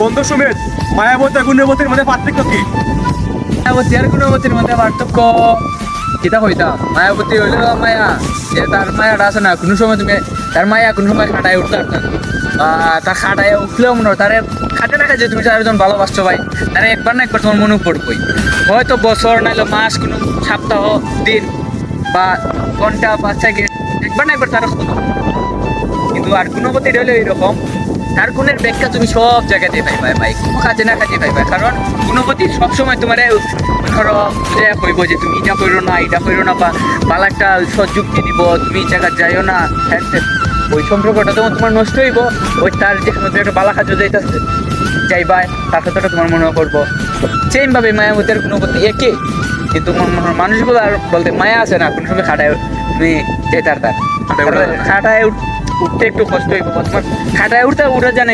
বন্ধু সুমিত, মায়াবতী আর গুণবতীর মধ্যে পার্থক্য কি? মায়াবতী আর গুণবতীর মধ্যে পার্থক্য কিতা কইতা? মায়াবতী হইলো মায়া, যে তার মায়াটা আছে না, কোনো সময় তুমি তার মায়া কোনো সময় খাটায় উঠতে পারত না, বা তার খাটায় উঠলেও মনে হয় তারে খাটে রাখা যে তুমি চারজন ভালোবাসছো ভাই, তারা একবার না একবার তোমার মনে পড়বই, হয়তো বছর নাইলে মাস, কোনো সপ্তাহ, দিন বা ঘন্টা বা সেকেন্ড, একবার না একবার তারা খবর। কিন্তু আর গুণবতীর হলো এইরকম, তার গুণের ব্যাখ্যা তুমি সব জায়গাতে পাইবা ভাই, কোনো কাজে না কাজে পাইবা, কারণ গুণবতী সবসময় তোমার ধরো যে কইব যে তুমি এটা করো না, এটা করো না, বা ভালো একটা সযুক্তি দিব, তুমি এই জায়গায় যাইও না, হ্যাঁ ওই সম্পর্কটা তখন তোমার নষ্ট হইব। ওই তার যে সমুদ্রে একটা বালা খাদ্য যাইতেছে যাইবা, তার কথাটা তোমার মনে করবো। সেম ভাবে মায়াবতী আর গুণবতী একে, কিন্তু মানুষগুলো আর বলতে মায়া আছে না, কোনো সময় খাটায় তুমি যেতার তার খাটায় উঠতে একটু কষ্ট হইব, তোমার খাটায় উঠতে উঠে জানে